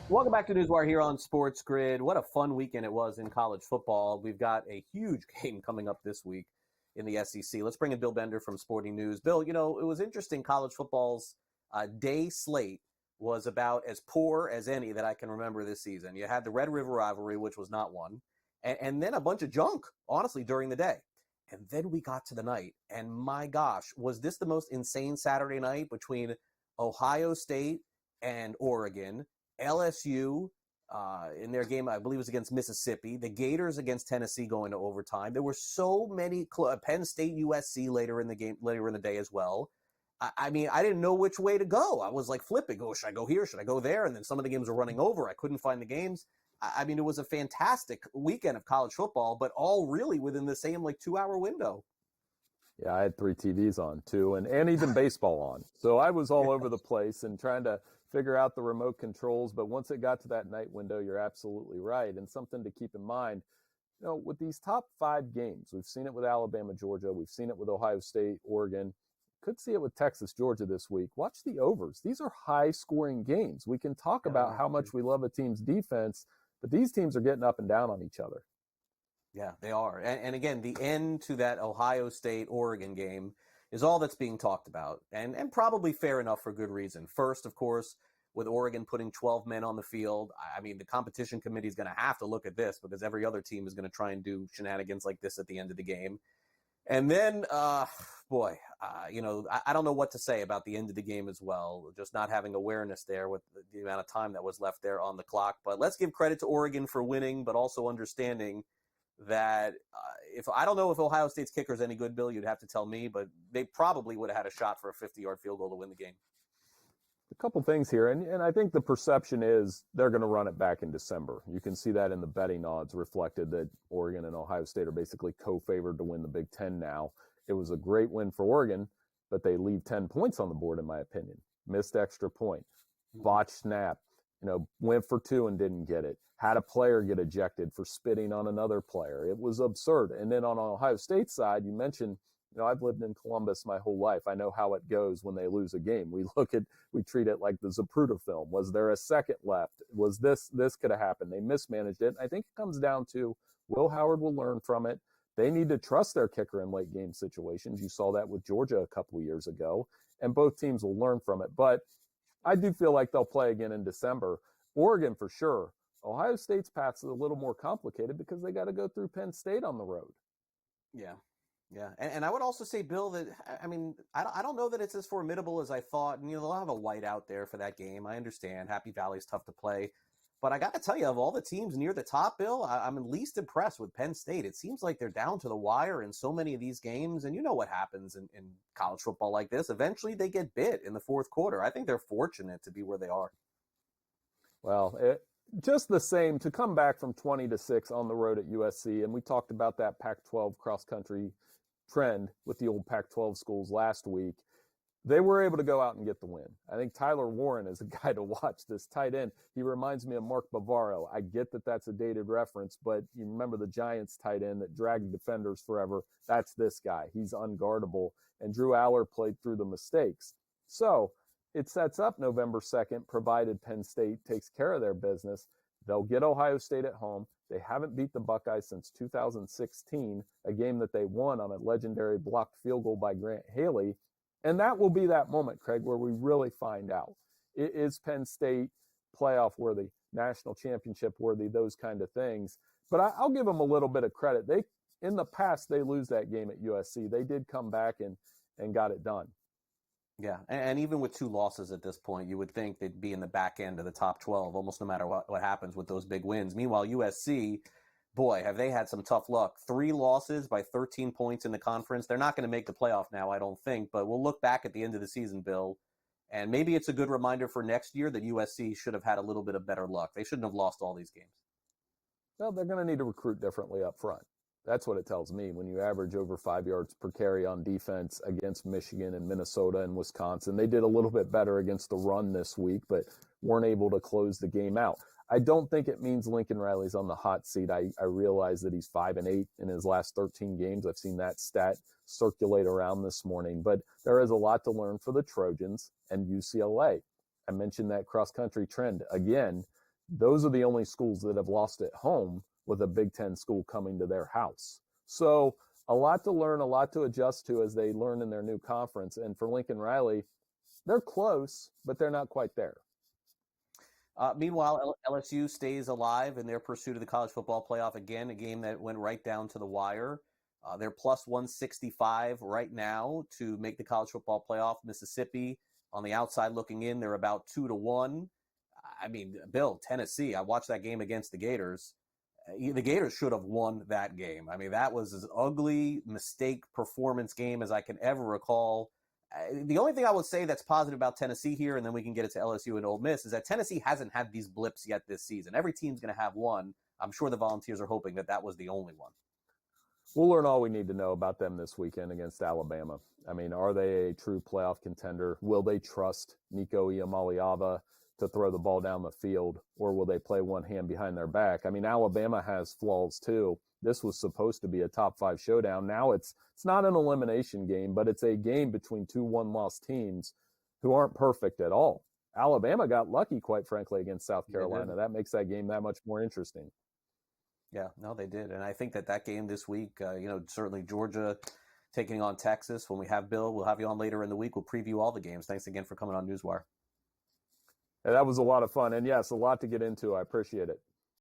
Welcome back to NewsWire here on SportsGrid. What a fun weekend it was in college football. We've got a huge game coming up this week in the SEC. Let's bring in Bill Bender from Sporting News. Bill, it was interesting. College football's day slate was about as poor as any that I can remember this season. You had the Red River rivalry, which was not one, and then a bunch of junk, honestly, during the day. And then we got to the night, and my gosh, was this the most insane Saturday night between Ohio State and Oregon, LSU in their game, I believe it was against Mississippi, the Gators against Tennessee going to overtime. There were so many Penn State, USC later in the day as well. I mean, I didn't know which way to go. I was like flipping. Oh, should I go here? Should I go there? And then some of the games were running over. I couldn't find the games. I mean, it was a fantastic weekend of college football, but all really within the same 2-hour window. Yeah, I had 3 TVs on too, and even baseball on. So I was all over the place and trying to figure out the remote controls. But once it got to that night window, you're absolutely right. And something to keep in mind, with these top 5 games, we've seen it with Alabama, Georgia. We've seen it with Ohio State, Oregon. Could see it with Texas, Georgia this week. Watch the overs. These are high-scoring games. We can talk about how much we love a team's defense, but these teams are getting up and down on each other. Yeah, they are. And again, the end to that Ohio State-Oregon game is all that's being talked about, and probably fair enough for good reason. First, of course, with Oregon putting 12 men on the field, I mean, the competition committee is going to have to look at this because every other team is going to try and do shenanigans like this at the end of the game. And then, I don't know what to say about the end of the game as well, just not having awareness there with the amount of time that was left there on the clock. But let's give credit to Oregon for winning, but also understanding that if I don't know if Ohio State's kicker is any good, Bill, you'd have to tell me, but they probably would have had a shot for a 50-yard field goal to win the game. A couple things here, and I think the perception is they're going to run it back in December. You can see that in the betting odds reflected that Oregon and Ohio State are basically co-favored to win the Big Ten now. It was a great win for Oregon, but they leave 10 points on the board, in my opinion. Missed extra point, botched snap, went for 2 and didn't get it. Had a player get ejected for spitting on another player. It was absurd. And then on Ohio State's side, you mentioned, I've lived in Columbus my whole life. I know how it goes when they lose a game. We treat it like the Zapruder film. Was there a second left? Was this could have happened? They mismanaged it. I think it comes down to Will Howard will learn from it. They need to trust their kicker in late game situations. You saw that with Georgia a couple of years ago, and both teams will learn from it. But I do feel like they'll play again in December. Oregon for sure. Ohio State's path's a little more complicated because they got to go through Penn State on the road. Yeah. Yeah. And I would also say, Bill, that, I mean, I don't know that it's as formidable as I thought. And, they'll have a white out there for that game. I understand. Happy Valley's tough to play. But I got to tell you, of all the teams near the top, Bill, I'm least impressed with Penn State. It seems like they're down to the wire in so many of these games. And you know what happens in college football like this. Eventually they get bit in the fourth quarter. I think they're fortunate to be where they are. Well, just the same, to come back from 20-6 on the road at USC, and we talked about that Pac-12 cross-country trend with the old Pac-12 schools last week. They were able to go out and get the win. I think Tyler Warren is a guy to watch, this tight end. He reminds me of Mark Bavaro. I get that that's a dated reference, but you remember the Giants tight end that dragged defenders forever. That's this guy. He's unguardable, and Drew Aller played through the mistakes. So it sets up November 2nd, provided Penn State takes care of their business. They'll get Ohio State at home. They haven't beat the Buckeyes since 2016, a game that they won on a legendary blocked field goal by Grant Haley. And that will be that moment, Craig, where we really find out. Is Penn State playoff worthy, national championship worthy, those kind of things. But I'll give them a little bit of credit. In the past, they lose that game at USC. They did come back and got it done. Yeah, and even with 2 losses at this point, you would think they'd be in the back end of the top 12, almost no matter what happens with those big wins. Meanwhile, USC, boy, have they had some tough luck. 3 losses by 13 points in the conference. They're not going to make the playoff now, I don't think, but we'll look back at the end of the season, Bill, and maybe it's a good reminder for next year that USC should have had a little bit of better luck. They shouldn't have lost all these games. Well, they're going to need to recruit differently up front. That's what it tells me. When you average over 5 yards per carry on defense against Michigan and Minnesota and Wisconsin, they did a little bit better against the run this week, but weren't able to close the game out. I don't think it means Lincoln Riley's on the hot seat. I realize that he's 5-8 in his last 13 games. I've seen that stat circulate around this morning, but there is a lot to learn for the Trojans and UCLA. I mentioned that cross-country trend. Again, those are the only schools that have lost at home with a Big Ten school coming to their house. So a lot to learn, a lot to adjust to as they learn in their new conference. And for Lincoln Riley, they're close, but they're not quite there. Meanwhile, LSU stays alive in their pursuit of the college football playoff again, a game that went right down to the wire. They're plus 165 right now to make the college football playoff. Mississippi on the outside looking in, they're about 2-1. I mean, Bill, Tennessee, I watched that game against the Gators. The Gators should have won that game. I mean, that was as ugly mistake performance game as I can ever recall. The only thing I would say that's positive about Tennessee here, and then we can get it to LSU and Ole Miss, is that Tennessee hasn't had these blips yet this season. Every team's going to have one. I'm sure the Volunteers are hoping that that was the only one. We'll learn all we need to know about them this weekend against Alabama. I mean, are they a true playoff contender? Will they trust Nico Iamaleava to throw the ball down the field, or will they play one hand behind their back? I mean, Alabama has flaws too. This was supposed to be a top 5 showdown. Now it's not an elimination game, but it's a game between two one-loss teams who aren't perfect at all. Alabama got lucky, quite frankly, against South Carolina. That makes that game that much more interesting. Yeah, no, they did. And I think that game this week, certainly Georgia taking on Texas. When we have Bill, we'll have you on later in the week. We'll preview all the games. Thanks again for coming on NewsWire. Yeah, that was a lot of fun. And yes, a lot to get into. I appreciate it.